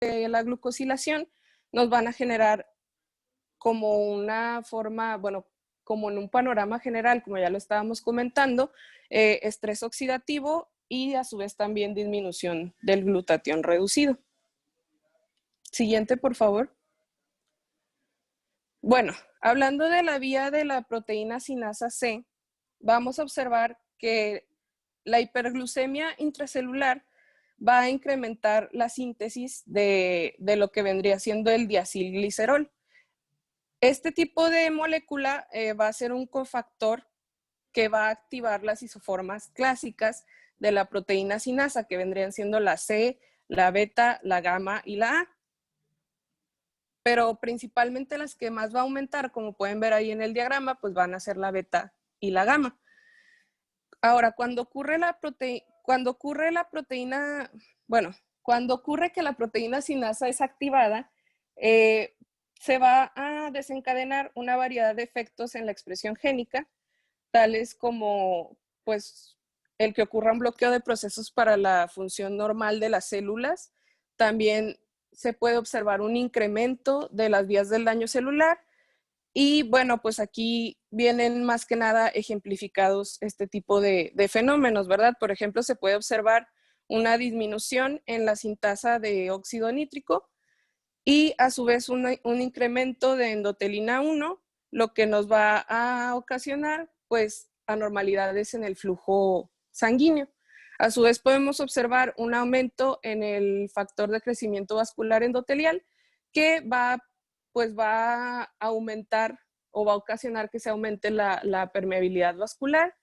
de la glucosilación nos van a generar como una forma, bueno, como en un panorama general, como ya lo estábamos comentando, estrés oxidativo y a su vez también disminución del glutatión reducido. Siguiente, por favor. Bueno, hablando de la vía de la proteína sinasa C, vamos a observar que la hiperglucemia intracelular va a incrementar la síntesis de lo que vendría siendo el diacilglicerol. Este tipo de molécula va a ser un cofactor que va a activar las isoformas clásicas de la proteína sinasa, que vendrían siendo la C, la beta, la gamma y la A. Pero principalmente las que más va a aumentar, como pueden ver ahí en el diagrama, pues van a ser la beta y la gamma. Ahora, cuando ocurre que la proteína sinasa es activada, se va a desencadenar una variedad de efectos en la expresión génica, tales como, pues, el que ocurra un bloqueo de procesos para la función normal de las células. También se puede observar un incremento de las vías del daño celular. Y bueno, pues aquí vienen más que nada ejemplificados este tipo de fenómenos, ¿verdad? Por ejemplo, se puede observar una disminución en la sintasa de óxido nítrico y a su vez un incremento de endotelina 1, lo que nos va a ocasionar pues anormalidades en el flujo sanguíneo. A su vez podemos observar un aumento en el factor de crecimiento vascular endotelial que va a aumentar o va a ocasionar que se aumente la permeabilidad vascular.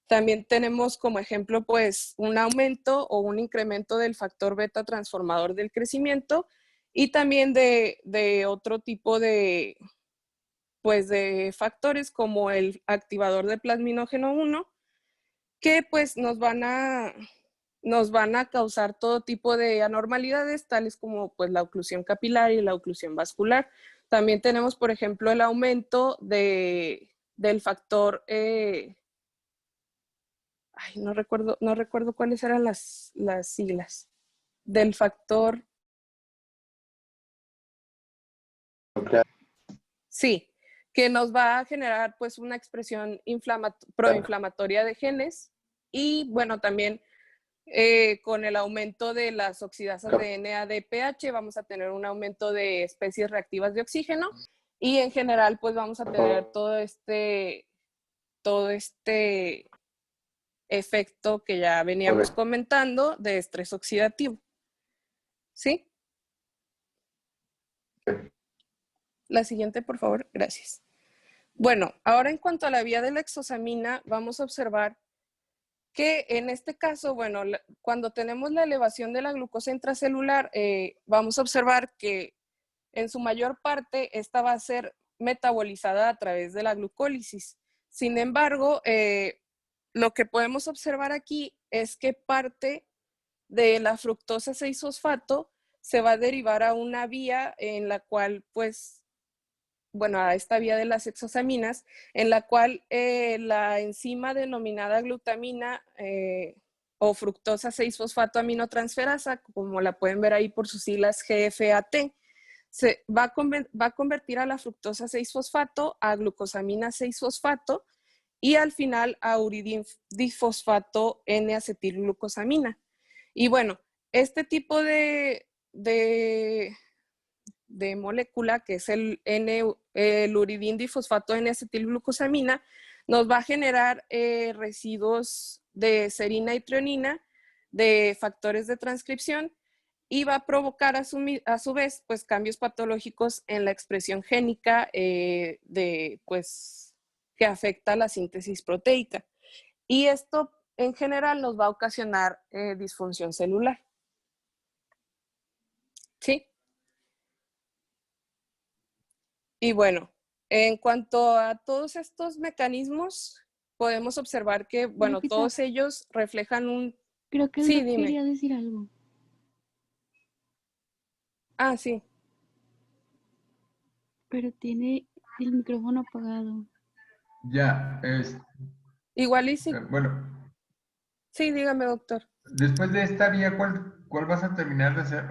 También tenemos como ejemplo pues un aumento o un incremento del factor beta transformador del crecimiento y también de otro tipo de factores como el activador de plasminógeno 1 que pues nos van a causar todo tipo de anormalidades, tales como pues la oclusión capilar y la oclusión vascular. También tenemos, por ejemplo, el aumento del factor, no recuerdo cuáles eran las siglas, del factor. Sí, que nos va a generar pues una expresión proinflamatoria de genes y bueno, también con el aumento de las oxidasas de NADPH vamos a tener un aumento de especies reactivas de oxígeno y en general pues vamos a tener todo este efecto que ya veníamos comentando de estrés oxidativo. ¿Sí? La siguiente, por favor. Gracias. Bueno, ahora en cuanto a la vía de la exosamina, vamos a observar que en este caso, bueno, cuando tenemos la elevación de la glucosa intracelular, vamos a observar que en su mayor parte esta va a ser metabolizada a través de la glucólisis. Sin embargo, lo que podemos observar aquí es que parte de la fructosa 6-fosfato se va a derivar a una vía en la cual, pues, bueno, a esta vía de las exosaminas, en la cual la enzima denominada glutamina o fructosa 6-fosfato aminotransferasa, como la pueden ver ahí por sus siglas GFAT, se va a convertir a la fructosa 6-fosfato a glucosamina 6-fosfato y al final a uridifosfato N-acetilglucosamina. Y bueno, este tipo de molécula, que es el uridindifosfato N-acetilglucosamina, nos va a generar residuos de serina y trionina de factores de transcripción y va a provocar a su vez pues, cambios patológicos en la expresión génica pues, que afecta a la síntesis proteica. Y esto en general nos va a ocasionar disfunción celular. ¿Sí? Y bueno, en cuanto a todos estos mecanismos, podemos observar que, bueno, todos ellos reflejan un... Creo que sí, él dime. quería decir algo. Ah, sí. Pero tiene el micrófono apagado. Ya, Igual y sí. bueno, Sí, dígame, doctor. después de esta vía, ¿cuál vas a terminar de hacer?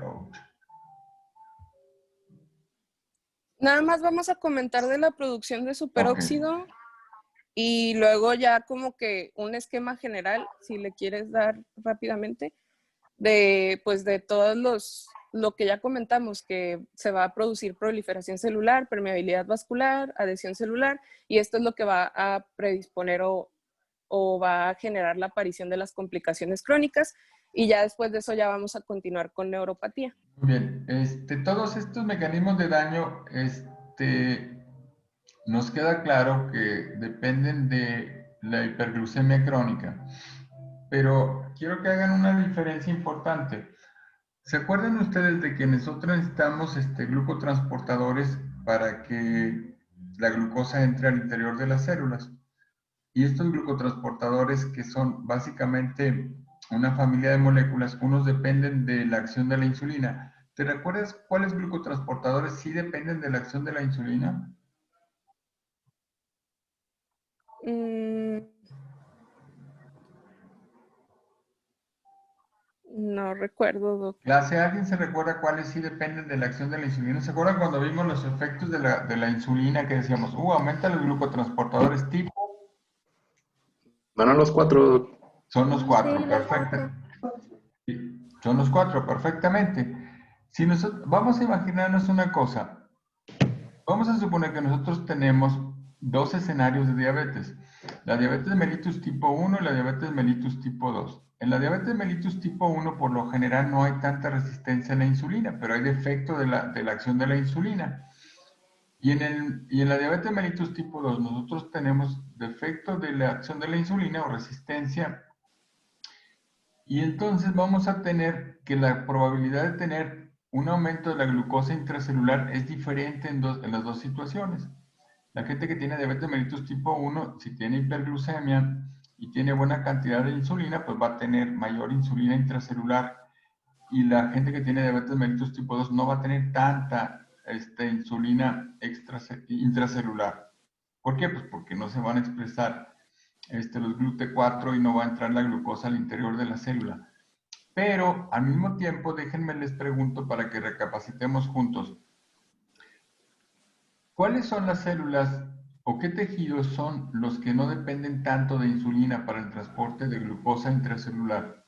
Nada más vamos a comentar de la producción de Ok, superóxido y luego ya como que un esquema general, si le quieres dar rápidamente, de pues de lo que ya comentamos, que se va a producir proliferación celular, permeabilidad vascular, adhesión celular, y esto es lo que va a predisponer o va a generar la aparición de las complicaciones crónicas, y ya después de eso ya vamos a continuar con neuropatía. muy bien. Todos estos mecanismos de daño, nos queda claro que dependen de la hiperglucemia crónica, pero quiero que hagan una diferencia importante. ¿Se acuerdan ustedes de que nosotros necesitamos glucotransportadores para que la glucosa entre al interior de las células? Y estos glucotransportadores, que son básicamente una familia de moléculas, unos dependen de la acción de la insulina. ¿Te recuerdas cuáles glucotransportadores sí dependen de la acción de la insulina? Mm, no recuerdo, doctor. Clase, ¿alguien se recuerda cuáles sí dependen de la acción de la insulina? ¿Se acuerdan cuando vimos los efectos de la insulina que decíamos, aumenta los glucotransportadores tipo? Van a los 4. Son los Sí, cuatro, los perfecto. cuatro. Sí, son los cuatro, perfectamente. Si nosotros, vamos a imaginarnos una cosa. Vamos a suponer que nosotros tenemos dos escenarios de diabetes. La diabetes mellitus tipo 1 y la diabetes mellitus tipo 2. En la diabetes mellitus tipo 1, por lo general, no hay tanta resistencia a la insulina, pero hay defecto de la acción de la insulina. Y en la diabetes mellitus tipo 2, nosotros tenemos defecto de la acción de la insulina o resistencia. Y entonces vamos a tener que la probabilidad de tener un aumento de la glucosa intracelular es diferente en las dos situaciones. La gente que tiene diabetes mellitus tipo 1, si tiene hiperglucemia y tiene buena cantidad de insulina, pues va a tener mayor insulina intracelular. Y la gente que tiene diabetes mellitus tipo 2 no va a tener tanta insulina intracelular. ¿Por qué? Pues porque no se van a expresar los GLUT4 y no va a entrar la glucosa al interior de la célula. Pero al mismo tiempo, déjenme les pregunto para que recapacitemos juntos. ¿Cuáles son las células o qué tejidos son los que no dependen tanto de insulina para el transporte de glucosa intracelular?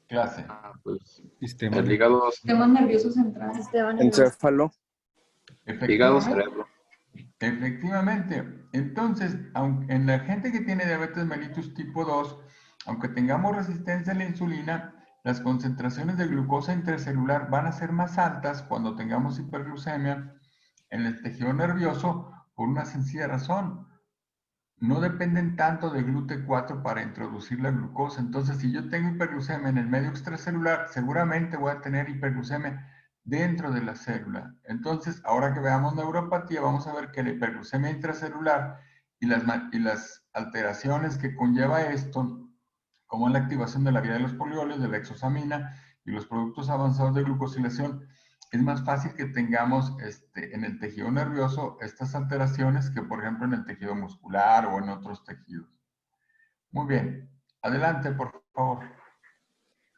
Clase. Pues Sistema el nervioso. hígado, Sistema nervioso central. Sistema nervioso. Encéfalo. hígado, Efectivamente. cerebro. Efectivamente. Entonces, en la gente que tiene diabetes mellitus tipo 2, aunque tengamos resistencia a la insulina, las concentraciones de glucosa intracelular van a ser más altas cuando tengamos hiperglucemia en el tejido nervioso por una sencilla razón. No dependen tanto de GLUT4 para introducir la glucosa. Entonces, si yo tengo hiperglucemia en el medio extracelular, seguramente voy a tener hiperglucemia dentro de la célula. Entonces, ahora que veamos neuropatía, vamos a ver que la hiperglucemia intracelular y las alteraciones que conlleva esto, como la activación de la vía de los polioles, de la exosamina y los productos avanzados de glucosilación, es más fácil que tengamos en el tejido nervioso estas alteraciones que, por ejemplo, en el tejido muscular o en otros tejidos. Muy bien. Adelante, por favor.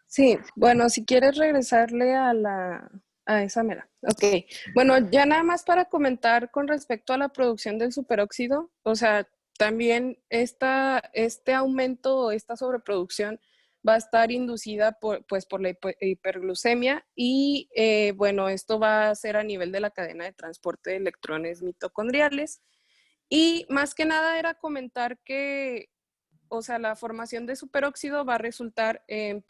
Sí, bueno, si quieres regresarle a esa mera. Ok, bueno, ya nada más para comentar con respecto a la producción del superóxido, o sea, también este aumento o esta sobreproducción va a estar inducida por la hiperglucemia y bueno, esto va a ser a nivel de la cadena de transporte de electrones mitocondriales. Y más que nada era comentar que, o sea, la formación de superóxido va a resultar en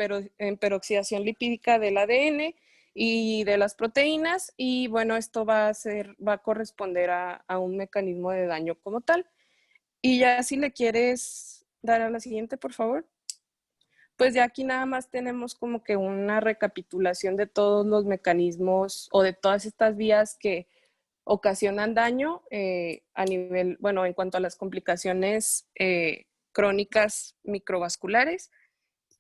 peroxidación lipídica del ADN y de las proteínas y bueno, esto va a corresponder a un mecanismo de daño como tal. Y ya si le quieres dar a la siguiente, por favor. Pues ya aquí nada más tenemos como que una recapitulación de todos los mecanismos o de todas estas vías que ocasionan daño a nivel, bueno, en cuanto a las complicaciones crónicas microvasculares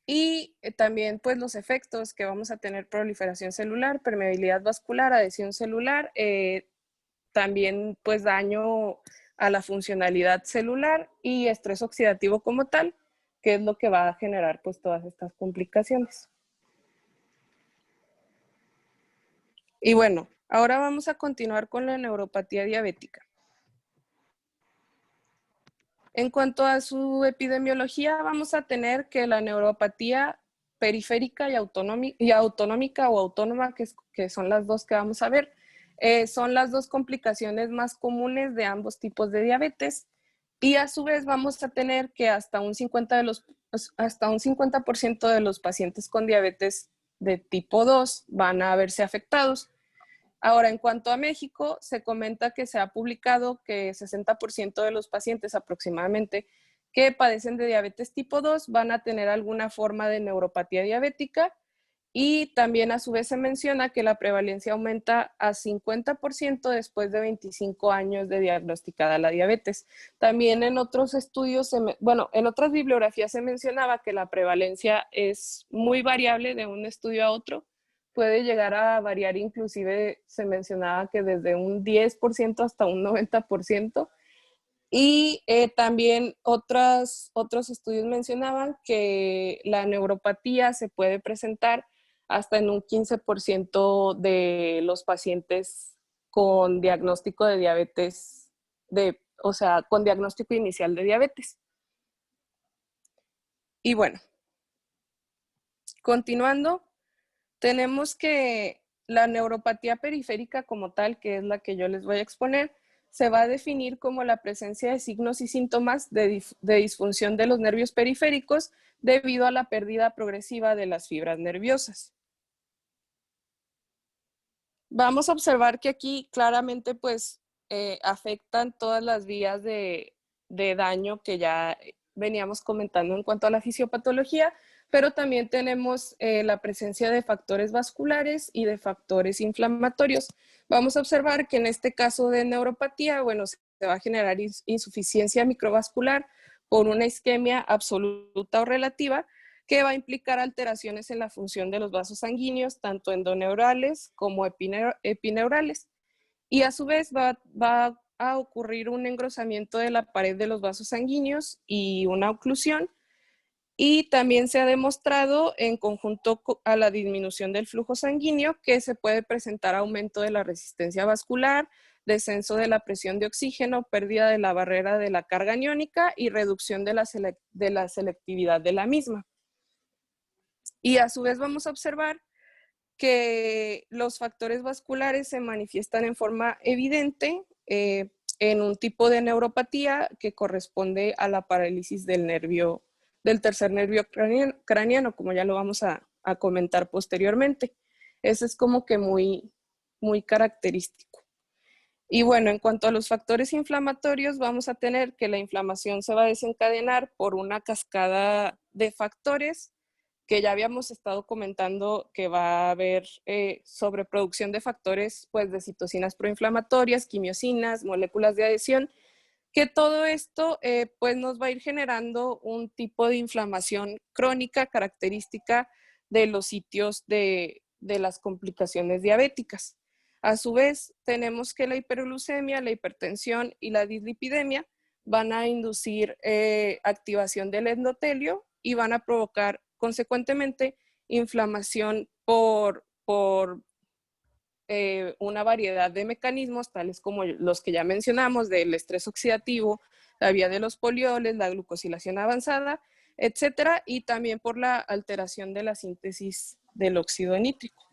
y también pues los efectos que vamos a tener: proliferación celular, permeabilidad vascular, adhesión celular, también pues daño a la funcionalidad celular y estrés oxidativo como tal, que es lo que va a generar pues todas estas complicaciones. Y bueno, Ahora vamos a continuar con la neuropatía diabética. En cuanto a su epidemiología, vamos a tener que la neuropatía periférica y autonómica o autónoma, que son las dos que vamos a ver, son las dos complicaciones más comunes de ambos tipos de diabetes. Y a su vez vamos a tener que hasta un 50% de los pacientes con diabetes de tipo 2 van a verse afectados. Ahora, en cuanto a México, se comenta que se ha publicado que 60% de los pacientes aproximadamente que padecen de diabetes tipo 2 van a tener alguna forma de neuropatía diabética, y también a su vez se menciona que la prevalencia aumenta a 50% después de 25 años de diagnosticada la diabetes. También en otros estudios, en otras bibliografías se mencionaba que la prevalencia es muy variable de un estudio a otro. Puede llegar a variar, inclusive se mencionaba que desde un 10% hasta un 90%. Y también otros estudios mencionaban que la neuropatía se puede presentar hasta en un 15% de los pacientes con diagnóstico de diabetes, o sea, con diagnóstico inicial de diabetes. Y bueno, continuando, tenemos que la neuropatía periférica como tal, que es la que yo les voy a exponer, se va a definir como la presencia de signos y síntomas de disfunción de los nervios periféricos debido a la pérdida progresiva de las fibras nerviosas. Vamos a observar que aquí claramente pues afectan todas las vías de daño que ya veníamos comentando en cuanto a la fisiopatología, pero también tenemos la presencia de factores vasculares y de factores inflamatorios. Vamos a observar que en este caso de neuropatía, bueno, se va a generar insuficiencia microvascular por una isquemia absoluta o relativa, que va a implicar alteraciones en la función de los vasos sanguíneos, tanto endoneurales como epineurales. Y a su vez va a ocurrir un engrosamiento de la pared de los vasos sanguíneos y una oclusión. Y también se ha demostrado, en conjunto a la disminución del flujo sanguíneo, que se puede presentar aumento de la resistencia vascular, descenso de la presión de oxígeno, pérdida de la barrera de la carga aniónica y reducción de la selectividad de la misma. Y a su vez vamos a observar que los factores vasculares se manifiestan en forma evidente en un tipo de neuropatía que corresponde a la parálisis del tercer nervio craneano, como ya lo vamos a comentar posteriormente. Eso es como que muy, muy característico. Y bueno, en cuanto a los factores inflamatorios, vamos a tener que la inflamación se va a desencadenar por una cascada de factores que ya habíamos estado comentando, que va a haber sobreproducción de factores pues, de citocinas proinflamatorias, quimiosinas, moléculas de adhesión, que todo esto pues nos va a ir generando un tipo de inflamación crónica característica de los sitios de las complicaciones diabéticas. A su vez, tenemos que la hiperglucemia, la hipertensión y la dislipidemia van a inducir activación del endotelio y van a provocar consecuentemente inflamación por una variedad de mecanismos, tales como los que ya mencionamos, del estrés oxidativo, la vía de los polioles, la glucosilación avanzada, etcétera, y también por la alteración de la síntesis del óxido nítrico.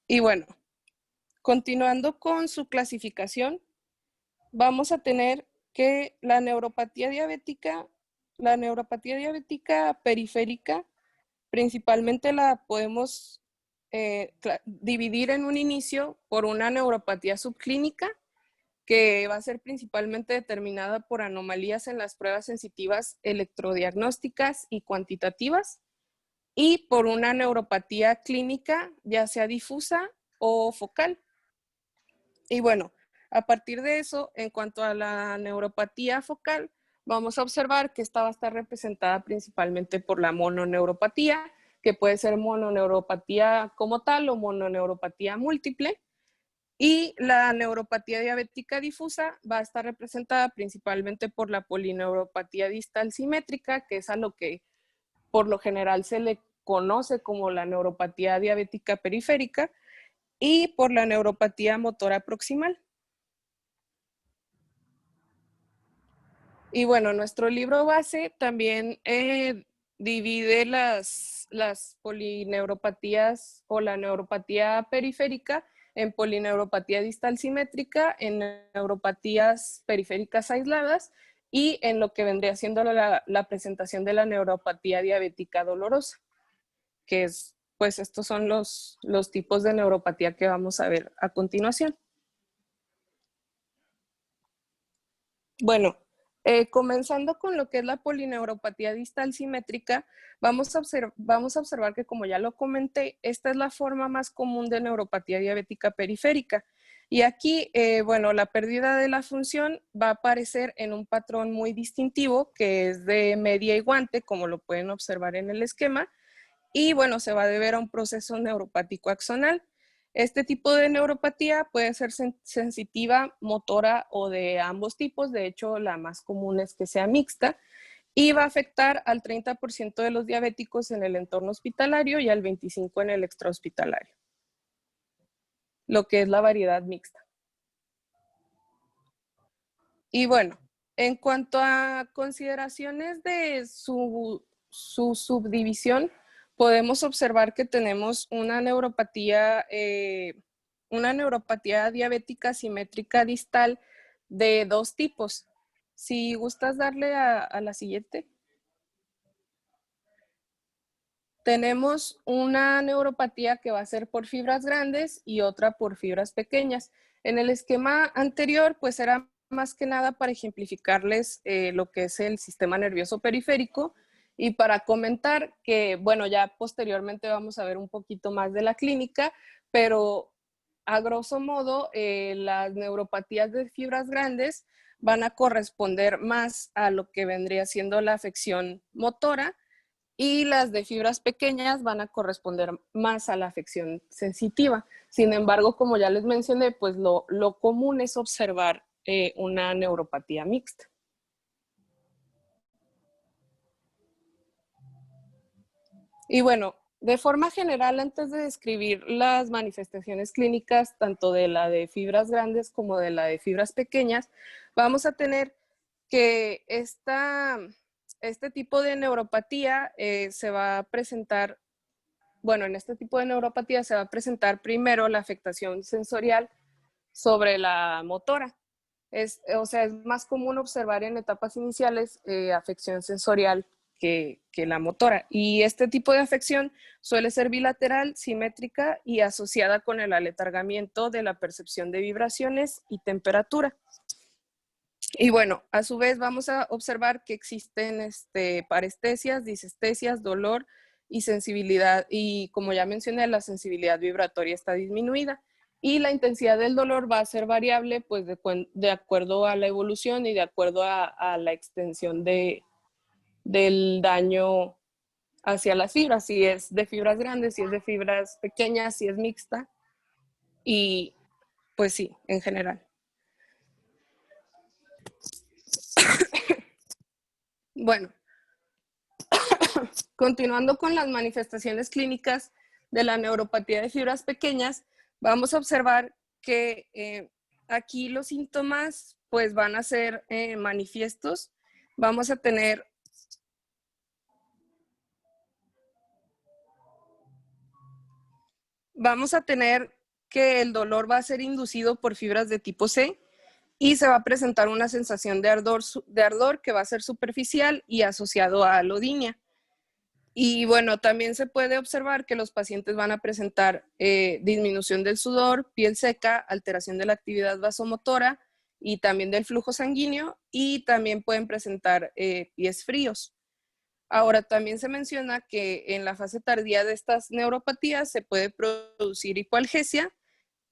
Y bueno, continuando con su clasificación, vamos a tener que la neuropatía diabética periférica, principalmente la podemos dividir en un inicio por una neuropatía subclínica, que va a ser principalmente determinada por anomalías en las pruebas sensitivas electrodiagnósticas y cuantitativas, y por una neuropatía clínica, ya sea difusa o focal. Y bueno, a partir de eso, en cuanto a la neuropatía focal, vamos a observar que esta va a estar representada principalmente por la mononeuropatía, que puede ser mononeuropatía como tal o mononeuropatía múltiple. Y la neuropatía diabética difusa va a estar representada principalmente por la polineuropatía distal simétrica, que es a lo que por lo general se le conoce como la neuropatía diabética periférica, y por la neuropatía motora proximal. Y bueno, nuestro libro base también divide las polineuropatías o la neuropatía periférica en polineuropatía distal simétrica, en neuropatías periféricas aisladas y en lo que vendría siendo la presentación de la neuropatía diabética dolorosa, que es, pues estos son los tipos de neuropatía que vamos a ver a continuación. Bueno, comenzando con lo que es la polineuropatía distal simétrica, vamos a observar que, como ya lo comenté, esta es la forma más común de neuropatía diabética periférica. Y aquí, bueno, la pérdida de la función va a aparecer en un patrón muy distintivo, que es de media y guante, como lo pueden observar en el esquema, y bueno, se va a deber a un proceso neuropático axonal. Este tipo de neuropatía puede ser sensitiva, motora o de ambos tipos. De hecho, la más común es que sea mixta y va a afectar al 30% de los diabéticos en el entorno hospitalario y al 25% en el extrahospitalario, lo que es la variedad mixta. Y bueno, en cuanto a consideraciones de su subdivisión, podemos observar que tenemos una neuropatía diabética simétrica distal de dos tipos. Si gustas darle a la siguiente. Tenemos una neuropatía que va a ser por fibras grandes y otra por fibras pequeñas. En el esquema anterior, pues era más que nada para ejemplificarles lo que es el sistema nervioso periférico y para comentar que, bueno, ya posteriormente vamos a ver un poquito más de la clínica, pero a grosso modo las neuropatías de fibras grandes van a corresponder más a lo que vendría siendo la afección motora, y las de fibras pequeñas van a corresponder más a la afección sensitiva. Sin embargo, como ya les mencioné, pues lo común es observar una neuropatía mixta. Y bueno, de forma general, antes de describir las manifestaciones clínicas, tanto de la de fibras grandes como de la de fibras pequeñas, vamos a tener que este tipo de neuropatía se va a presentar, bueno, en este tipo de neuropatía se va a presentar primero la afectación sensorial sobre la motora. O sea, es más común observar en etapas iniciales afección sensorial que la motora. Y este tipo de afección suele ser bilateral, simétrica y asociada con el aletargamiento de la percepción de vibraciones y temperatura. Y bueno, a su vez vamos a observar que existen parestesias, disestesias, dolor y sensibilidad. Y como ya mencioné, la sensibilidad vibratoria está disminuida. Y la intensidad del dolor va a ser variable pues de acuerdo a la evolución y de acuerdo a la extensión del daño hacia las fibras, si es de fibras grandes, si es de fibras pequeñas, si es mixta. Y pues sí, en general. Bueno, continuando con las manifestaciones clínicas de la neuropatía de fibras pequeñas, vamos a observar que aquí los síntomas pues van a ser manifiestos. Vamos a tener que el dolor va a ser inducido por fibras de tipo C y se va a presentar una sensación de ardor que va a ser superficial y asociado a alodinia. Y bueno, también se puede observar que los pacientes van a presentar disminución del sudor, piel seca, alteración de la actividad vasomotora y también del flujo sanguíneo, y también pueden presentar pies fríos. Ahora, también se menciona que en la fase tardía de estas neuropatías se puede producir hipoalgesia.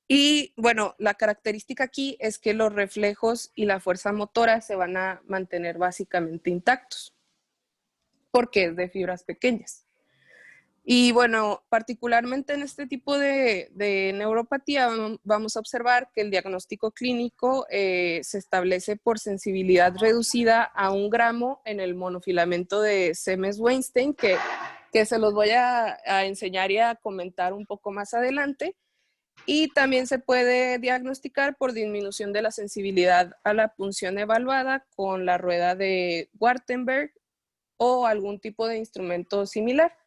Y bueno, la característica aquí es que los reflejos y la fuerza motora se van a mantener básicamente intactos, porque es de fibras pequeñas. Y bueno, particularmente en este tipo de neuropatía vamos a observar que el diagnóstico clínico se establece por sensibilidad reducida a 1 gramo en el monofilamento de Siemens-Weinstein, que que se los voy a enseñar y a comentar un poco más adelante. Y también se puede diagnosticar por disminución de la sensibilidad a la punción evaluada con la rueda de Wartenberg o algún tipo de instrumento similar.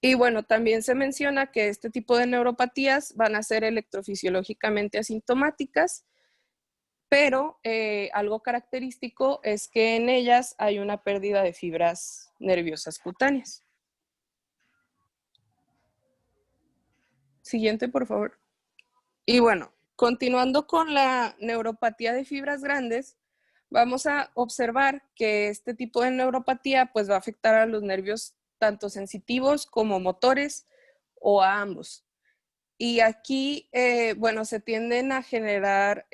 Y bueno, también se menciona que este tipo de neuropatías van a ser electrofisiológicamente asintomáticas, pero algo característico es que en ellas hay una pérdida de fibras nerviosas cutáneas. Siguiente, por favor. Y bueno, continuando con la neuropatía de fibras grandes, vamos a observar que este tipo de neuropatía pues va a afectar a los nervios tanto sensitivos como motores o a ambos. Y aquí, bueno, se tienden a generar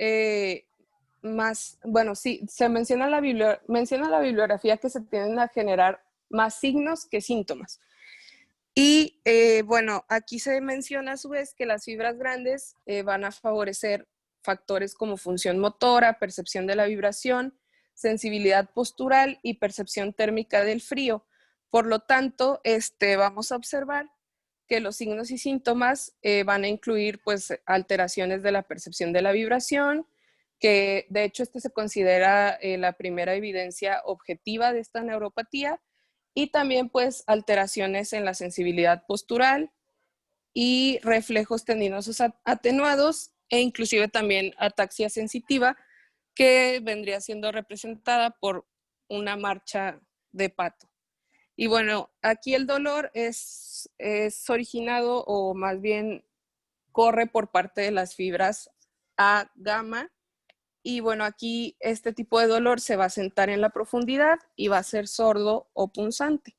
más, bueno, sí, se menciona la bibliografía que se tienden a generar más signos que síntomas. Y bueno, aquí se menciona a su vez que las fibras grandes van a favorecer factores como función motora, percepción de la vibración, sensibilidad postural y percepción térmica del frío. Por lo tanto, vamos a observar que los signos y síntomas van a incluir pues alteraciones de la percepción de la vibración, que de hecho se considera la primera evidencia objetiva de esta neuropatía, y también pues alteraciones en la sensibilidad postural y reflejos tendinosos atenuados e inclusive también ataxia sensitiva, que vendría siendo representada por una marcha de pato. Y bueno, aquí el dolor es originado o más bien corre por parte de las fibras A gamma. Y bueno, aquí este tipo de dolor se va a sentar en la profundidad y va a ser sordo o punzante.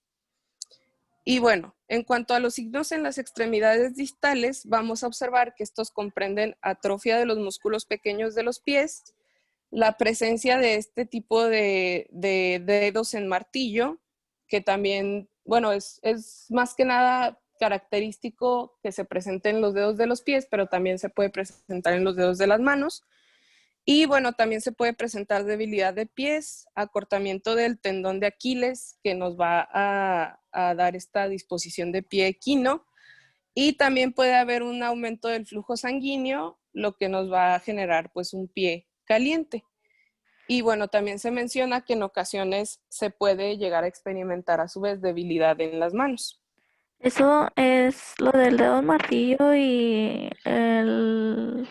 Y bueno, en cuanto a los signos en las extremidades distales, vamos a observar que estos comprenden atrofia de los músculos pequeños de los pies, la presencia de este tipo de dedos en martillo, que también, bueno, es más que nada característico que se presente en los dedos de los pies, pero también se puede presentar en los dedos de las manos. Y bueno, también se puede presentar debilidad de pies, acortamiento del tendón de Aquiles, que nos va a dar esta disposición de pie equino. Y también puede haber un aumento del flujo sanguíneo, lo que nos va a generar pues un pie caliente. Y bueno, también se menciona que en ocasiones se puede llegar a experimentar a su vez debilidad en las manos. Eso es lo del dedo martillo y el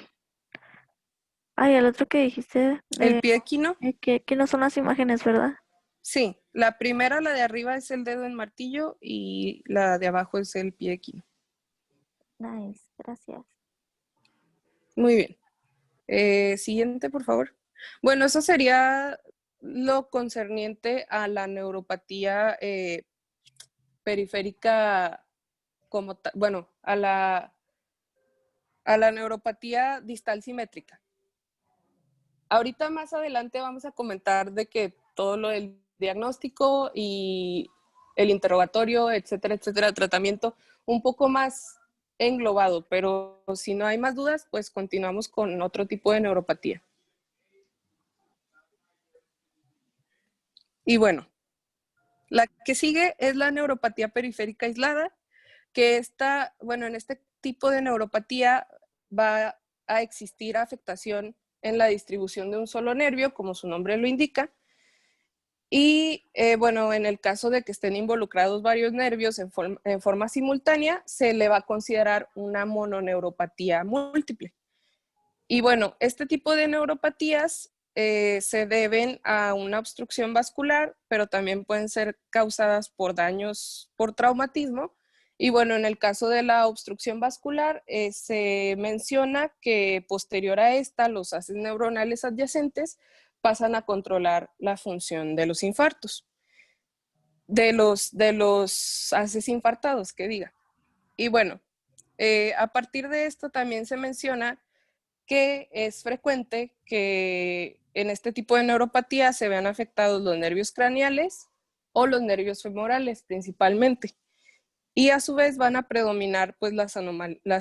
otro que dijiste, El pie equino. que no son las imágenes, ¿verdad? Sí, la primera, la de arriba, es el dedo en martillo y la de abajo es el pie equino. Nice, gracias. Muy bien. Siguiente, por favor. Bueno, eso sería lo concerniente a la neuropatía periférica, bueno, a la neuropatía distal simétrica. Ahorita más adelante vamos a comentar de que todo lo del diagnóstico y el interrogatorio, etcétera, etcétera, tratamiento un poco más englobado, pero si no hay más dudas, pues continuamos con otro tipo de neuropatía. Y bueno, la que sigue es la neuropatía periférica aislada, que en este tipo de neuropatía va a existir afectación en la distribución de un solo nervio, como su nombre lo indica. Y bueno, en el caso de que estén involucrados varios nervios en forma simultánea, se le va a considerar una mononeuropatía múltiple. Y bueno, este tipo de neuropatías se deben a una obstrucción vascular, pero también pueden ser causadas por daños por traumatismo. Y bueno, en el caso de la obstrucción vascular, se menciona que posterior a esta, los haces neuronales adyacentes pasan a controlar la función de los infartos, de los haces infartados, que diga. Y bueno, a partir de esto también se menciona que es frecuente que en este tipo de neuropatía se vean afectados los nervios craneales o los nervios femorales principalmente. Y a su vez van a predominar pues las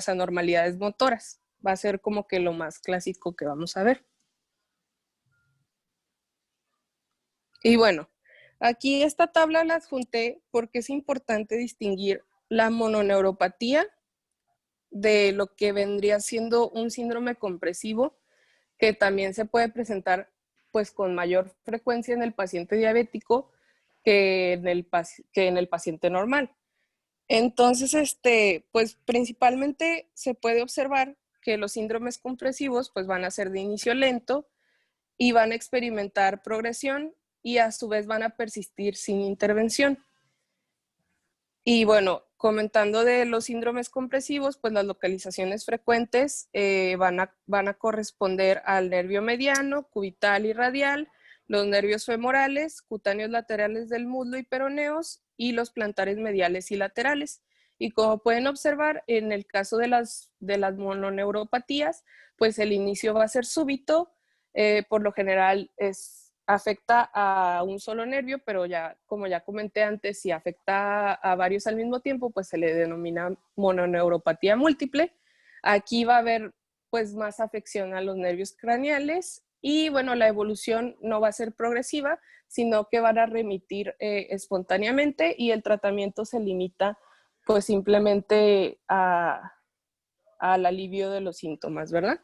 anormalidades motoras. Va a ser como que lo más clásico que vamos a ver. Y bueno, Aquí esta tabla la adjunté porque es importante distinguir la mononeuropatía de lo que vendría siendo un síndrome compresivo, que también se puede presentar pues con mayor frecuencia en el paciente diabético que en el paciente normal. Entonces, pues principalmente se puede observar que los síndromes compresivos pues van a ser de inicio lento y van a experimentar progresión y a su vez van a persistir sin intervención. Y bueno, comentando de los síndromes compresivos, pues las localizaciones frecuentes van a corresponder al nervio mediano, cubital y radial, los nervios femorales, cutáneos laterales del muslo y peroneos y los plantares mediales y laterales. Y como pueden observar, en el caso de las mononeuropatías, pues el inicio va a ser súbito, por lo general afecta a un solo nervio, pero ya, como ya comenté antes, si afecta a varios al mismo tiempo, pues se le denomina mononeuropatía múltiple. Aquí va a haber pues más afección a los nervios craneales y bueno, la evolución no va a ser progresiva, sino que van a remitir espontáneamente y el tratamiento se limita pues simplemente al alivio de los síntomas, ¿verdad?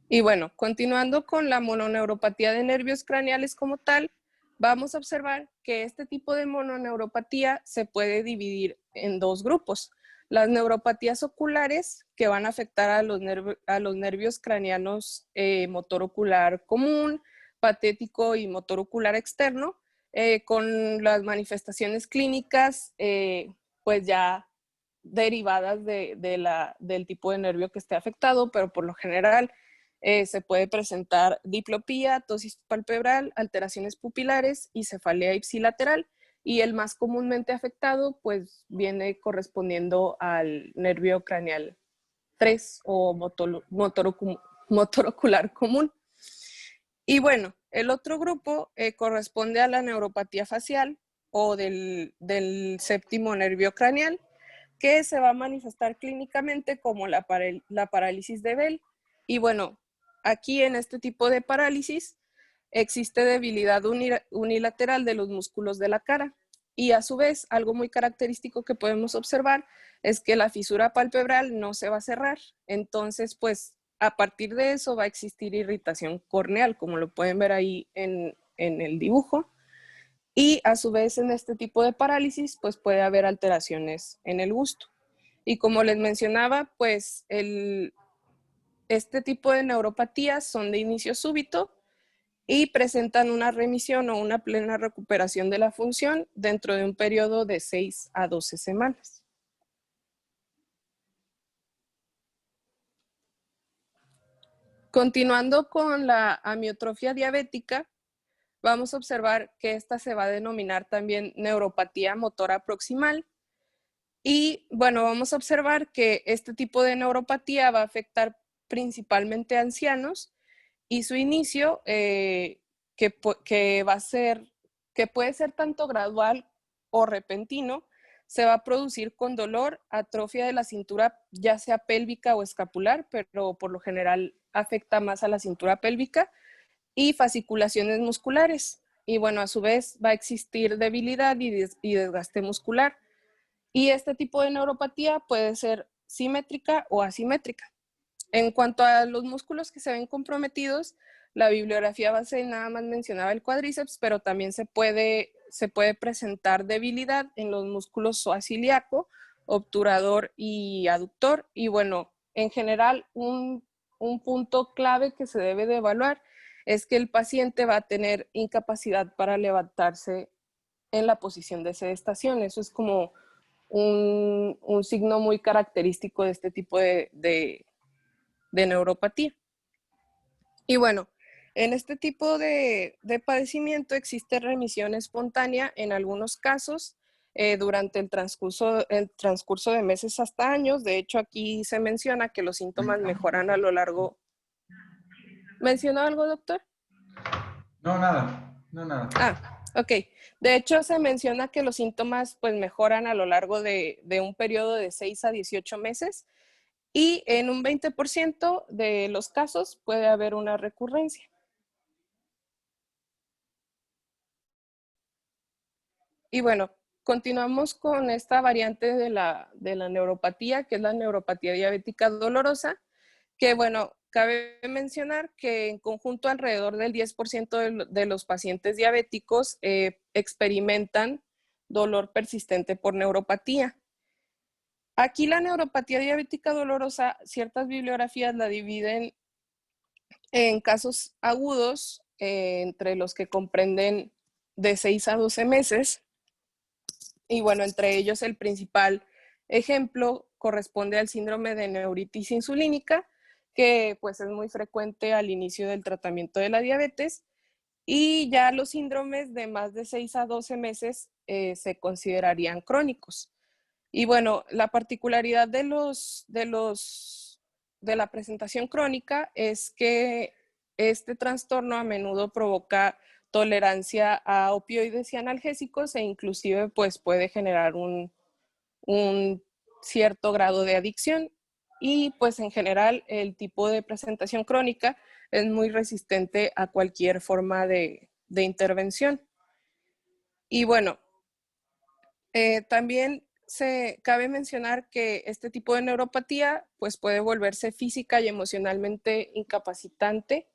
Y bueno, continuando con la mononeuropatía de nervios craneales como tal, vamos a observar que este tipo de mononeuropatía se puede dividir en dos grupos. Las neuropatías oculares, que van a afectar a los nervios craneanos motor ocular común, patético y motor ocular externo, con las manifestaciones clínicas pues ya derivadas del tipo de nervio que esté afectado, pero por lo general se puede presentar diplopía, ptosis palpebral, alteraciones pupilares y cefalea ipsilateral. Y el más comúnmente afectado, pues viene correspondiendo al nervio craneal 3 o motor ocular común. Y bueno, el otro grupo corresponde a la neuropatía facial o del séptimo nervio craneal, que se va a manifestar clínicamente como la parálisis de Bell. Y bueno, aquí en este tipo de parálisis existe debilidad unilateral de los músculos de la cara. Y a su vez, algo muy característico que podemos observar es que la fisura palpebral no se va a cerrar. Entonces, pues, a partir de eso va a existir irritación corneal, como lo pueden ver ahí en el dibujo. Y a su vez, en este tipo de parálisis, pues puede haber alteraciones en el gusto. Y como les mencionaba, pues este tipo de neuropatías son de inicio súbito y presentan una remisión o una plena recuperación de la función dentro de un periodo de 6 a 12 semanas. Continuando con la amiotrofia diabética, vamos a observar que esta se va a denominar también neuropatía motora proximal. Y bueno, vamos a observar que este tipo de neuropatía va a afectar principalmente a ancianos y su inicio, que puede ser tanto gradual o repentino, se va a producir con dolor, atrofia de la cintura, ya sea pélvica o escapular, pero por lo general afecta más a la cintura pélvica, y fasciculaciones musculares. Y bueno, a su vez va a existir debilidad y desgaste muscular. Y este tipo de neuropatía puede ser simétrica o asimétrica. En cuanto a los músculos que se ven comprometidos, la bibliografía base nada más mencionaba el cuádriceps, pero también se puede presentar debilidad en los músculos psoas-ilíaco, obturador y aductor. Y bueno, en general, un punto clave que se debe de evaluar es que el paciente va a tener incapacidad para levantarse en la posición de sedestación. Eso es como un signo muy característico de este tipo de neuropatía. Y bueno, en este tipo de padecimiento existe remisión espontánea en algunos casos durante el transcurso de meses hasta años. De hecho, aquí se menciona que los síntomas mejoran a lo largo. ¿Mencionó algo, doctor? No, nada, no, nada. Ah, ok. De hecho, se menciona que los síntomas pues mejoran a lo largo de un periodo de 6 a 18 meses y en un 20% de los casos puede haber una recurrencia. Y bueno, continuamos con esta variante de la neuropatía, que es la neuropatía diabética dolorosa, que bueno, cabe mencionar que en conjunto alrededor del 10% de los pacientes diabéticos experimentan dolor persistente por neuropatía. Aquí la neuropatía diabética dolorosa, ciertas bibliografías la dividen en casos agudos, entre los que comprenden de 6 a 12 meses. Y bueno, entre ellos el principal ejemplo corresponde al síndrome de neuritis insulínica, que pues es muy frecuente al inicio del tratamiento de la diabetes. Y ya los síndromes de más de 6 a 12 meses se considerarían crónicos. Y bueno, la particularidad de la presentación crónica es que este trastorno a menudo provoca tolerancia a opioides y analgésicos e inclusive pues puede generar un cierto grado de adicción. Y pues en general el tipo de presentación crónica es muy resistente a cualquier forma de intervención. Y bueno, también cabe mencionar que este tipo de neuropatía pues puede volverse física y emocionalmente incapacitante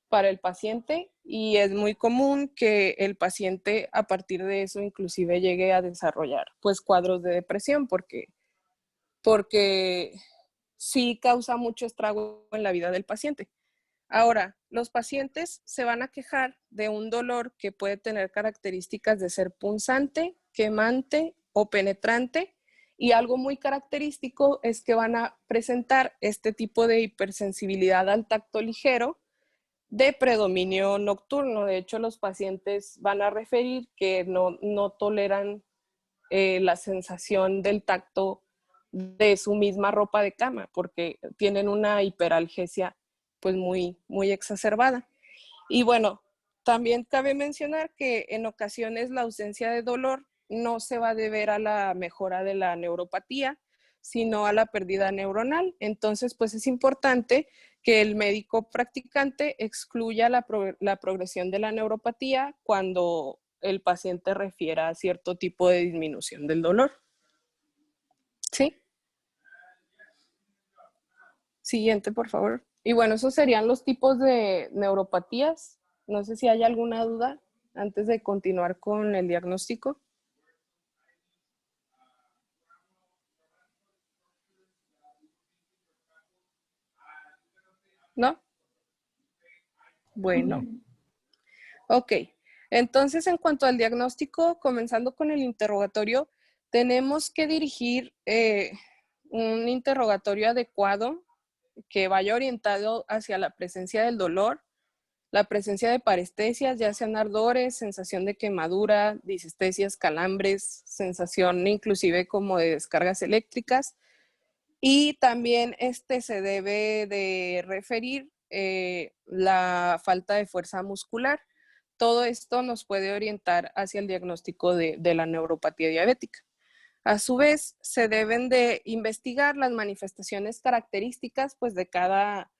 para el paciente y es muy común que el paciente a partir de eso inclusive llegue a desarrollar pues cuadros de depresión porque sí causa mucho estrago en la vida del paciente. Ahora, los pacientes se van a quejar de un dolor que puede tener características de ser punzante, quemante o penetrante, y algo muy característico es que van a presentar este tipo de hipersensibilidad al tacto ligero de predominio nocturno. De hecho, los pacientes van a referir que no toleran la sensación del tacto de su misma ropa de cama porque tienen una hiperalgesia pues muy exacerbada. Y bueno, también cabe mencionar que en ocasiones la ausencia de dolor no se va a deber a la mejora de la neuropatía, sino a la pérdida neuronal. Entonces, pues es importante que el médico practicante excluya la progresión de la neuropatía cuando el paciente refiera a cierto tipo de disminución del dolor. ¿Sí? Siguiente, por favor. Y bueno, esos serían los tipos de neuropatías. No sé si hay alguna duda antes de continuar con el diagnóstico. ¿No? Bueno. Ok. Entonces, en cuanto al diagnóstico, comenzando con el interrogatorio, tenemos que dirigir un interrogatorio adecuado que vaya orientado hacia la presencia del dolor, la presencia de parestesias, ya sean ardores, sensación de quemadura, disestesias, calambres, sensación inclusive como de descargas eléctricas. Y también se debe de referir la falta de fuerza muscular. Todo esto nos puede orientar hacia el diagnóstico de la neuropatía diabética. A su vez, se deben de investigar las manifestaciones características pues, de cada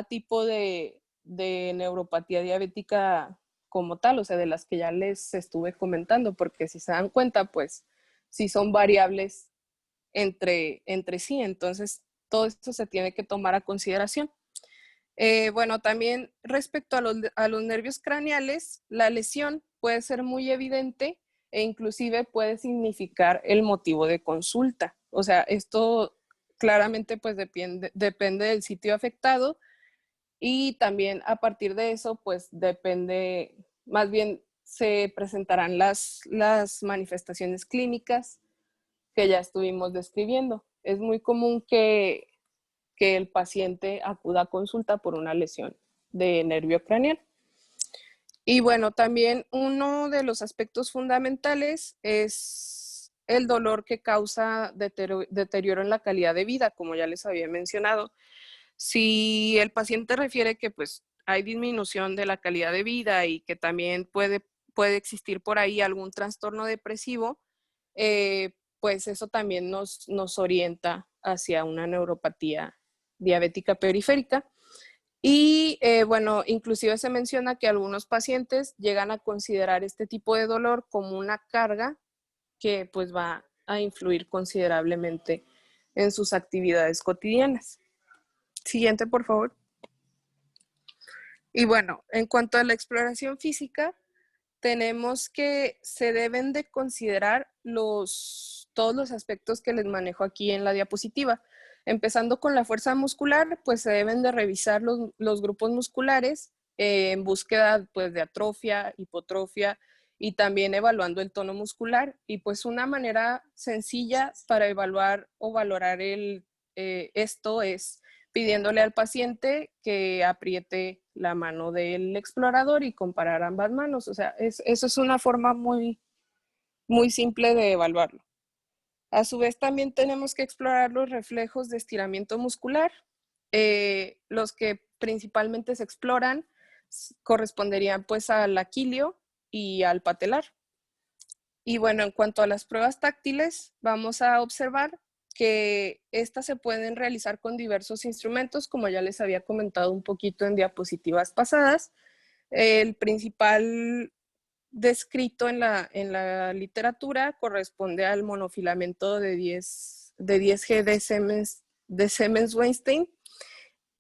tipo de neuropatía diabética como tal, o sea, de las que ya les estuve comentando, porque si se dan cuenta, pues sí son variables entre sí, entonces todo esto se tiene que tomar a consideración. Bueno, también respecto a los nervios craneales, la lesión puede ser muy evidente e inclusive puede significar el motivo de consulta. O sea, esto claramente pues depende del sitio afectado y también a partir de eso pues depende, más bien se presentarán las manifestaciones clínicas que ya estuvimos describiendo. Es muy común que el paciente acuda a consulta por una lesión de nervio craneal. Y bueno, también uno de los aspectos fundamentales es el dolor que causa deterioro en la calidad de vida, como ya les había mencionado. Si el paciente refiere que pues hay disminución de la calidad de vida y que también puede existir por ahí algún trastorno depresivo, pues eso también nos orienta hacia una neuropatía diabética periférica. Y bueno, inclusive se menciona que algunos pacientes llegan a considerar este tipo de dolor como una carga que pues va a influir considerablemente en sus actividades cotidianas. Siguiente, por favor. Y bueno, en cuanto a la exploración física, tenemos que se deben de considerar todos los aspectos que les manejo aquí en la diapositiva. Empezando con la fuerza muscular, pues se deben de revisar los grupos musculares en búsqueda pues, de atrofia, hipotrofia y también evaluando el tono muscular. Y pues una manera sencilla para evaluar o valorar esto es pidiéndole al paciente que apriete la mano del explorador y comparar ambas manos. O sea, eso es una forma muy, muy simple de evaluarlo. A su vez, también tenemos que explorar los reflejos de estiramiento muscular. Los que principalmente se exploran corresponderían pues al aquilio y al patelar. Y bueno, en cuanto a las pruebas táctiles, vamos a observar que estas se pueden realizar con diversos instrumentos, como ya les había comentado un poquito en diapositivas pasadas. El principal descrito en la literatura corresponde al monofilamento de 10G de Siemens-Weinstein.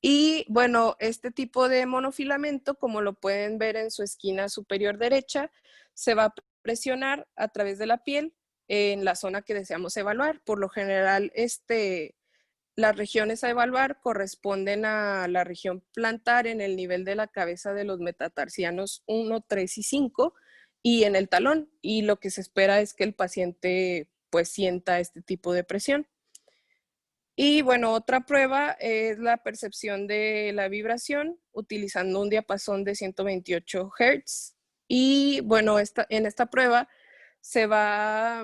Y bueno, este tipo de monofilamento, como lo pueden ver en su esquina superior derecha, se va a presionar a través de la piel en la zona que deseamos evaluar. Por lo general, las regiones a evaluar corresponden a la región plantar en el nivel de la cabeza de los metatarsianos 1, 3 y 5 y en el talón. Y lo que se espera es que el paciente pues sienta este tipo de presión. Y bueno, otra prueba es la percepción de la vibración utilizando un diapasón de 128 Hz. Y bueno, en esta prueba se va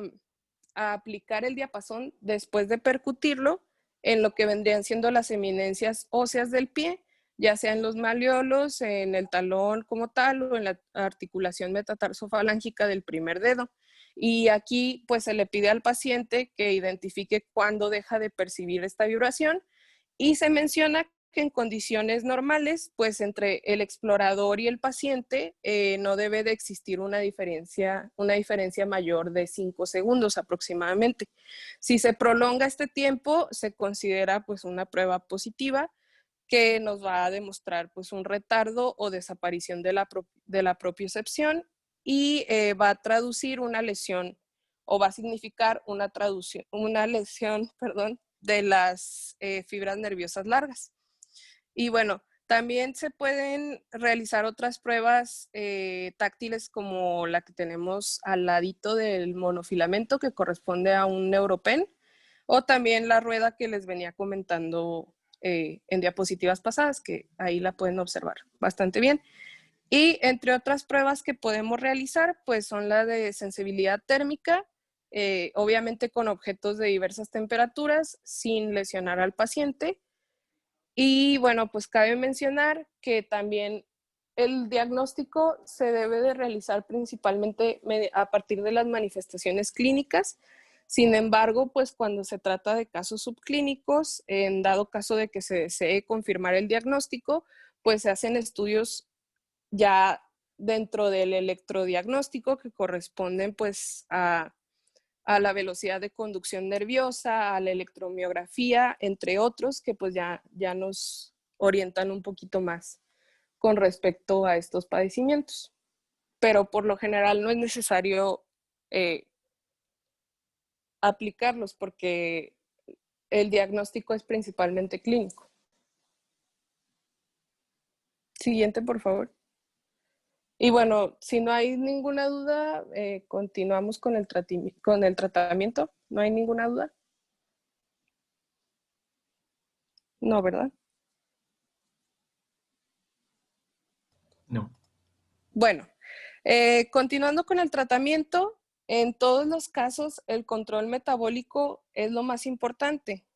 a aplicar el diapasón después de percutirlo en lo que vendrían siendo las eminencias óseas del pie, ya sea en los malleolos, en el talón como tal o en la articulación metatarsofalángica del primer dedo. Y aquí pues se le pide al paciente que identifique cuándo deja de percibir esta vibración y se menciona que en condiciones normales, pues entre el explorador y el paciente no debe de existir una diferencia mayor de 5 segundos aproximadamente. Si se prolonga este tiempo, se considera pues una prueba positiva que nos va a demostrar pues un retardo o desaparición de la propiocepción y va a traducir una lesión o va a significar una lesión, perdón, de las fibras nerviosas largas. Y bueno, también se pueden realizar otras pruebas táctiles como la que tenemos al ladito del monofilamento que corresponde a un neuropen o también la rueda que les venía comentando en diapositivas pasadas, que ahí la pueden observar bastante bien. Y entre otras pruebas que podemos realizar, pues son la de sensibilidad térmica, obviamente con objetos de diversas temperaturas, sin lesionar al paciente. Y bueno, pues cabe mencionar que también el diagnóstico se debe de realizar principalmente a partir de las manifestaciones clínicas. Sin embargo, pues cuando se trata de casos subclínicos, en dado caso de que se desee confirmar el diagnóstico, pues se hacen estudios ya dentro del electrodiagnóstico que corresponden pues a la velocidad de conducción nerviosa, a la electromiografía, entre otros, que pues ya nos orientan un poquito más con respecto a estos padecimientos. Pero por lo general no es necesario aplicarlos porque el diagnóstico es principalmente clínico. Siguiente, por favor. Y bueno, si no hay ninguna duda, continuamos con el tratamiento. ¿No hay ninguna duda? No, ¿verdad? No. Bueno, continuando con el tratamiento, en todos los casos el control metabólico es lo más importante.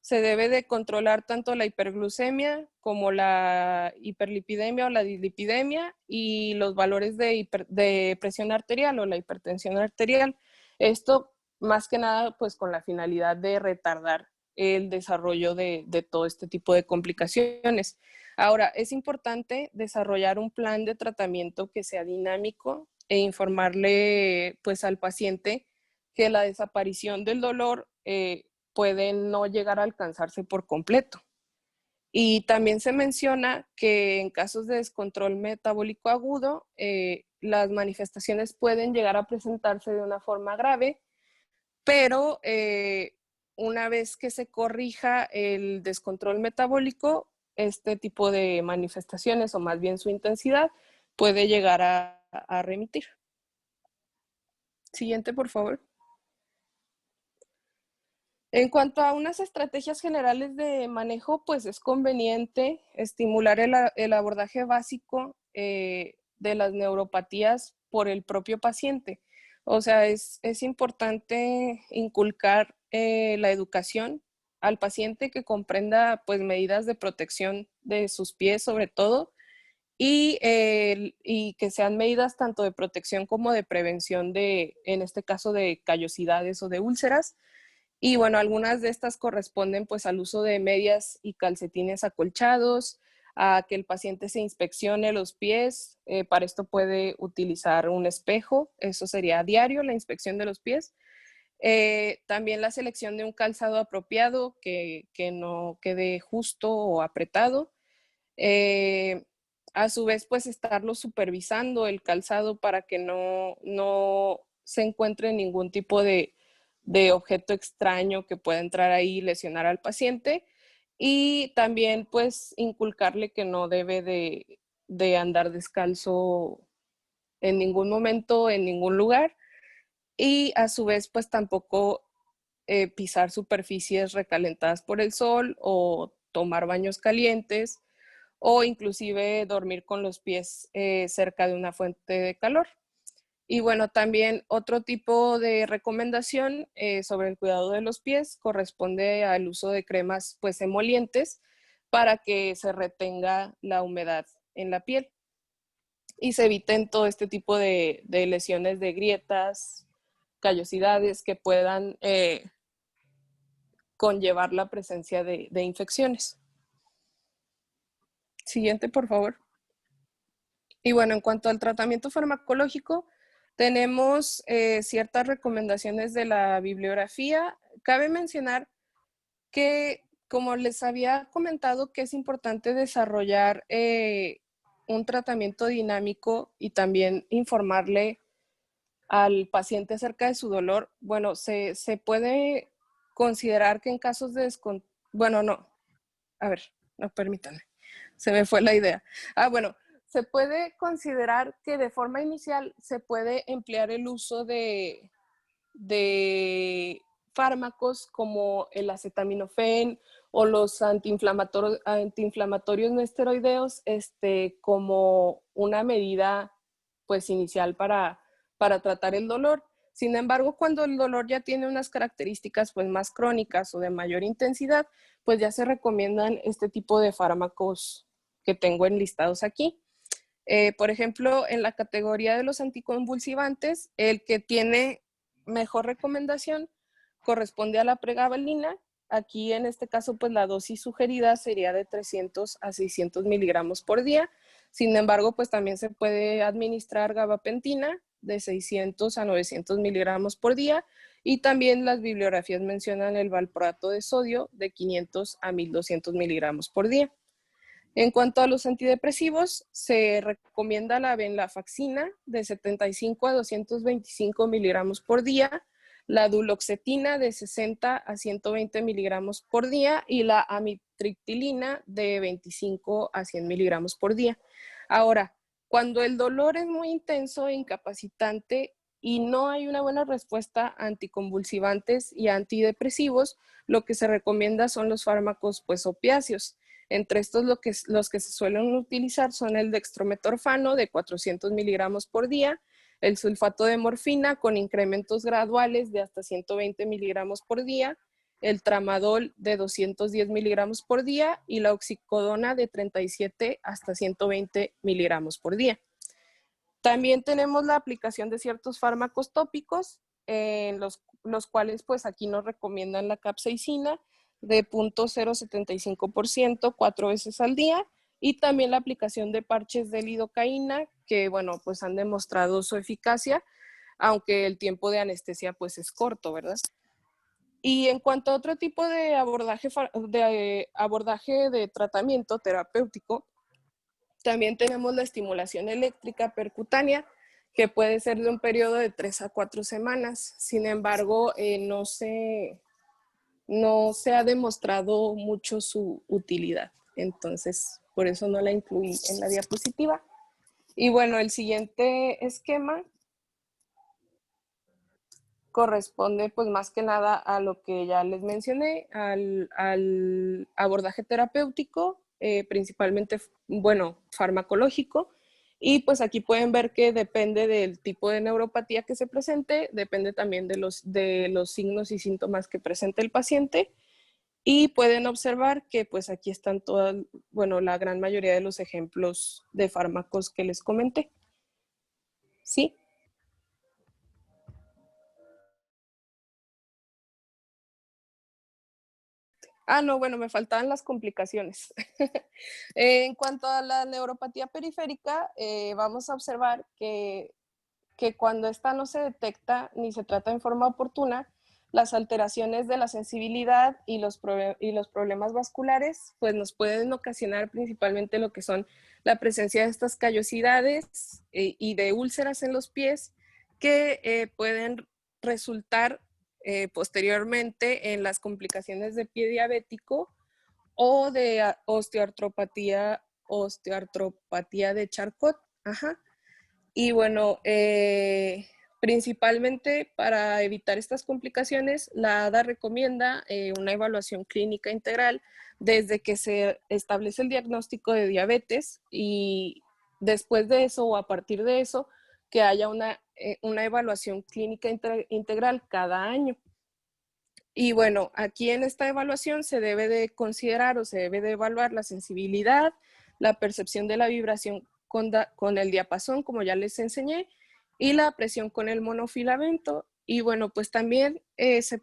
Se debe de controlar tanto la hiperglucemia como la hiperlipidemia o la dislipidemia y los valores de presión arterial o la hipertensión arterial. Esto más que nada pues con la finalidad de retardar el desarrollo de todo este tipo de complicaciones. Ahora, es importante desarrollar un plan de tratamiento que sea dinámico e informarle pues al paciente que la desaparición del dolor puede no llegar a alcanzarse por completo. Y también se menciona que en casos de descontrol metabólico agudo, las manifestaciones pueden llegar a presentarse de una forma grave, pero una vez que se corrija el descontrol metabólico, este tipo de manifestaciones, o más bien su intensidad, puede llegar a remitir. Siguiente, por favor. En cuanto a unas estrategias generales de manejo, pues es conveniente estimular el abordaje básico de las neuropatías por el propio paciente. O sea, es importante inculcar la educación al paciente, que comprenda pues medidas de protección de sus pies sobre todo, y que sean medidas tanto de protección como de prevención de, en este caso, de callosidades o de úlceras. Y bueno, algunas de estas corresponden pues al uso de medias y calcetines acolchados, a que el paciente se inspeccione los pies. Para esto puede utilizar un espejo, eso sería a diario, la inspección de los pies. También la selección de un calzado apropiado que no quede justo o apretado. A su vez, pues estarlo supervisando el calzado para que no se encuentre ningún tipo de objeto extraño que pueda entrar ahí y lesionar al paciente. Y también pues inculcarle que no debe de andar descalzo en ningún momento, en ningún lugar. Y a su vez pues tampoco pisar superficies recalentadas por el sol o tomar baños calientes, o inclusive dormir con los pies cerca de una fuente de calor. Y bueno, también otro tipo de recomendación sobre el cuidado de los pies corresponde al uso de cremas pues emolientes para que se retenga la humedad en la piel y se eviten todo este tipo de lesiones de grietas, callosidades que puedan conllevar la presencia de infecciones. Siguiente, por favor. Y bueno, en cuanto al tratamiento farmacológico, tenemos ciertas recomendaciones de la bibliografía. Cabe mencionar que, como les había comentado, que es importante desarrollar un tratamiento dinámico y también informarle al paciente acerca de su dolor. Bueno, se puede considerar que en casos de bueno, no, a ver, no, permítanme, se me fue la idea. Bueno, se puede considerar que de forma inicial se puede emplear el uso de fármacos como el acetaminofén o los antiinflamatorios no esteroideos como una medida pues inicial para tratar el dolor. Sin embargo, cuando el dolor ya tiene unas características pues más crónicas o de mayor intensidad, pues ya se recomiendan este tipo de fármacos que tengo enlistados aquí. Por ejemplo, en la categoría de los anticonvulsivantes, el que tiene mejor recomendación corresponde a la pregabalina. Aquí en este caso, pues la dosis sugerida sería de 300 a 600 miligramos por día. Sin embargo, pues también se puede administrar gabapentina de 600 a 900 miligramos por día, y también las bibliografías mencionan el valproato de sodio de 500 a 1200 miligramos por día. En cuanto a los antidepresivos, se recomienda la venlafaxina de 75 a 225 miligramos por día, la duloxetina de 60 a 120 miligramos por día y la amitriptilina de 25 a 100 miligramos por día. Ahora, cuando el dolor es muy intenso e incapacitante y no hay una buena respuesta a anticonvulsivantes y antidepresivos, lo que se recomienda son los fármacos pues opiáceos. Entre estos los que se suelen utilizar son el dextrometorfano de 400 miligramos por día, el sulfato de morfina con incrementos graduales de hasta 120 miligramos por día, el tramadol de 210 miligramos por día y la oxicodona de 37 hasta 120 miligramos por día. También tenemos la aplicación de ciertos fármacos tópicos, los cuales pues aquí nos recomiendan la capsaicina de 0.075% 4 veces al día, y también la aplicación de parches de lidocaína que, bueno, pues han demostrado su eficacia, aunque el tiempo de anestesia pues es corto, ¿verdad? Y en cuanto a otro tipo de abordaje de tratamiento terapéutico, también tenemos la estimulación eléctrica percutánea, que puede ser de un periodo de 3 a 4 semanas. Sin embargo, no se ha demostrado mucho su utilidad. Entonces, por eso no la incluí en la diapositiva. Y bueno, el siguiente esquema corresponde pues más que nada a lo que ya les mencioné, al abordaje terapéutico, principalmente, bueno, farmacológico. Y pues aquí pueden ver que depende del tipo de neuropatía que se presente, depende también de los signos y síntomas que presente el paciente. Y pueden observar que pues aquí están todas, bueno, la gran mayoría de los ejemplos de fármacos que les comenté. ¿Sí? No, bueno, me faltaban las complicaciones. En cuanto a la neuropatía periférica, vamos a observar que cuando esta no se detecta ni se trata en forma oportuna, las alteraciones de la sensibilidad y los problemas vasculares pues nos pueden ocasionar principalmente lo que son la presencia de estas callosidades y de úlceras en los pies que pueden resultar posteriormente en las complicaciones de pie diabético o de osteoartropatía de Charcot. Ajá. Y bueno, principalmente para evitar estas complicaciones, la ADA recomienda una evaluación clínica integral desde que se establece el diagnóstico de diabetes, y después de eso o a partir de eso, que haya una evaluación clínica integral cada año. Y bueno, aquí en esta evaluación se debe de considerar o se debe de evaluar la sensibilidad, la percepción de la vibración con el diapasón, como ya les enseñé, y la presión con el monofilamento. Y bueno, pues también se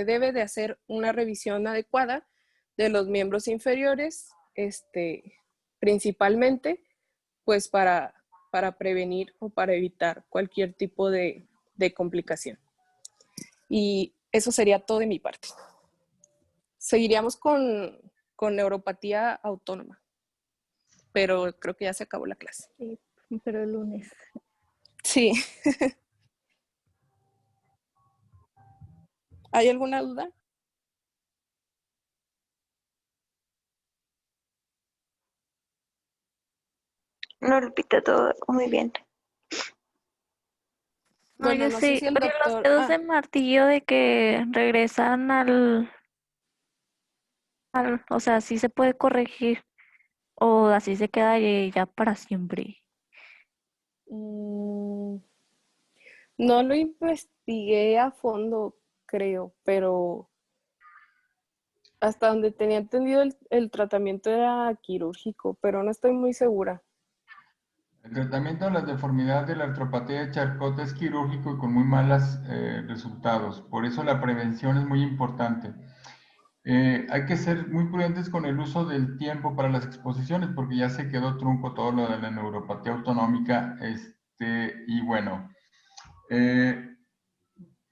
debe de hacer una revisión adecuada de los miembros inferiores, principalmente, pues para prevenir o para evitar cualquier tipo de complicación. Y eso sería todo de mi parte. Seguiríamos con neuropatía autónoma, pero creo que ya se acabó la clase. Sí, pero el lunes. Sí. ¿Hay alguna duda? No repite todo muy bien. Bueno, Oye, no sé sí, si el oye, los doctor... dedos de martillo de que regresan o sea, sí se puede corregir o así se queda ya para siempre. No lo investigué a fondo, creo, pero hasta donde tenía entendido el tratamiento era quirúrgico, pero no estoy muy segura. El tratamiento de la deformidad de la artropatía de Charcot es quirúrgico y con muy malos resultados. Por eso la prevención es muy importante. Hay que ser muy prudentes con el uso del tiempo para las exposiciones porque ya se quedó trunco todo lo de la neuropatía autonómica. Y bueno,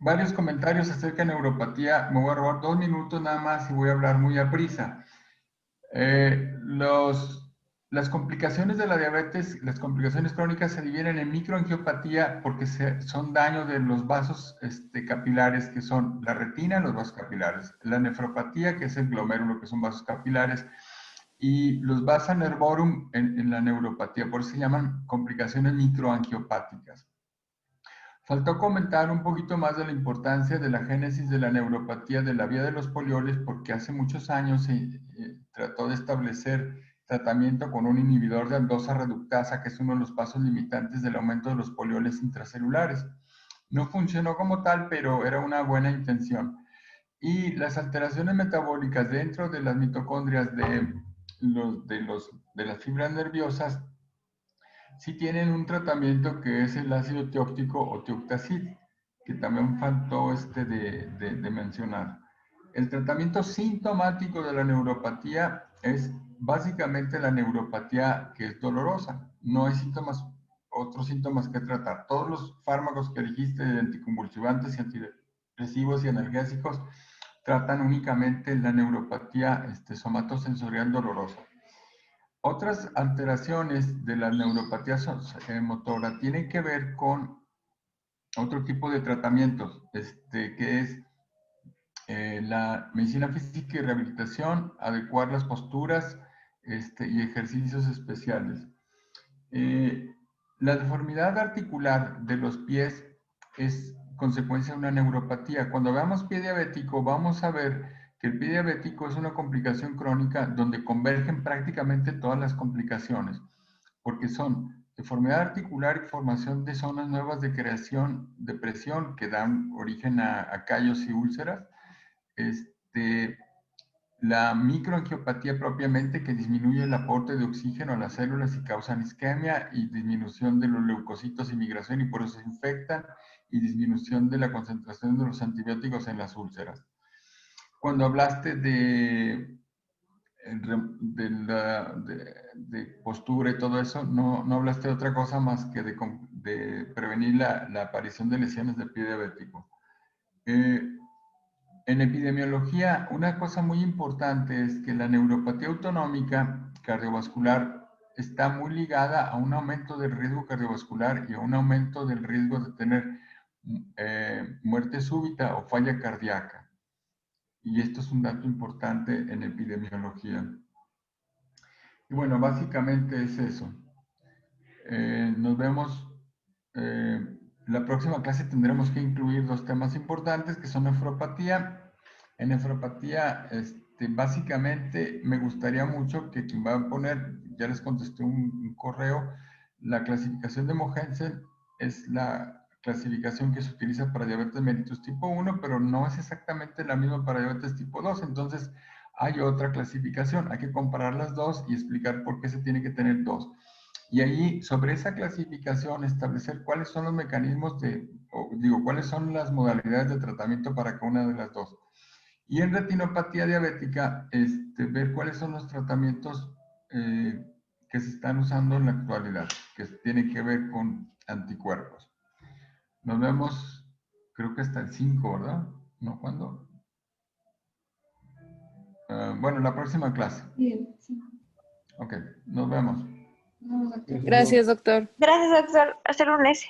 varios comentarios acerca de neuropatía. Me voy a robar 2 minutos nada más y voy a hablar muy a prisa. Las complicaciones de la diabetes, las complicaciones crónicas se dividen en microangiopatía porque son daños de los vasos capilares, que son la retina, los vasos capilares, la nefropatía, que es el glomérulo, que son vasos capilares, y los vasa nervorum en la neuropatía, por eso se llaman complicaciones microangiopáticas. Faltó comentar un poquito más de la importancia de la génesis de la neuropatía de la vía de los polioles, porque hace muchos años se trató de establecer tratamiento con un inhibidor de aldosa reductasa, que es uno de los pasos limitantes del aumento de los polioles intracelulares. No funcionó como tal, pero era una buena intención. Y las alteraciones metabólicas dentro de las mitocondrias de las fibras nerviosas sí tienen un tratamiento que es el ácido tióctico o tioctacid, que también faltó de mencionar. El tratamiento sintomático de la neuropatía es básicamente la neuropatía que es dolorosa. No hay síntomas, otros síntomas que tratar. Todos los fármacos que dijiste, de anticonvulsivantes y antidepresivos y analgésicos, tratan únicamente la neuropatía somatosensorial dolorosa. Otras alteraciones de la neuropatía motora tienen que ver con otro tipo de tratamientos, que es la medicina física y rehabilitación, adecuar las posturas y ejercicios especiales. La deformidad articular de los pies es consecuencia de una neuropatía. Cuando veamos pie diabético, vamos a ver que el pie diabético es una complicación crónica donde convergen prácticamente todas las complicaciones, porque son deformidad articular y formación de zonas nuevas de creación de presión que dan origen a callos y úlceras. La microangiopatía propiamente, que disminuye el aporte de oxígeno a las células y causan isquemia y disminución de los leucocitos y migración, y por eso se infectan, y disminución de la concentración de los antibióticos en las úlceras. Cuando hablaste de postura y todo eso, no hablaste de otra cosa más que de prevenir la aparición de lesiones del pie diabético. En epidemiología, una cosa muy importante es que la neuropatía autonómica cardiovascular está muy ligada a un aumento del riesgo cardiovascular y a un aumento del riesgo de tener muerte súbita o falla cardíaca. Y esto es un dato importante en epidemiología. Y bueno, básicamente es eso. Nos vemos. La próxima clase tendremos que incluir dos temas importantes que son nefropatía. En nefropatía, básicamente me gustaría mucho que quien va a poner, ya les contesté un correo, la clasificación de Mogensen es la clasificación que se utiliza para diabetes mellitus tipo 1, pero no es exactamente la misma para diabetes tipo 2, entonces hay otra clasificación, hay que comparar las dos y explicar por qué se tiene que tener dos. Y ahí, sobre esa clasificación, establecer cuáles son los mecanismos cuáles son las modalidades de tratamiento para cada una de las dos. Y en retinopatía diabética, ver cuáles son los tratamientos que se están usando en la actualidad, que tienen que ver con anticuerpos. Nos vemos, creo que hasta el 5, ¿verdad? ¿No? ¿Cuándo? Bueno, la próxima clase. Bien, sí. Ok, nos vemos. No, doctor. Gracias, doctor. Gracias, doctor. Hasta el lunes.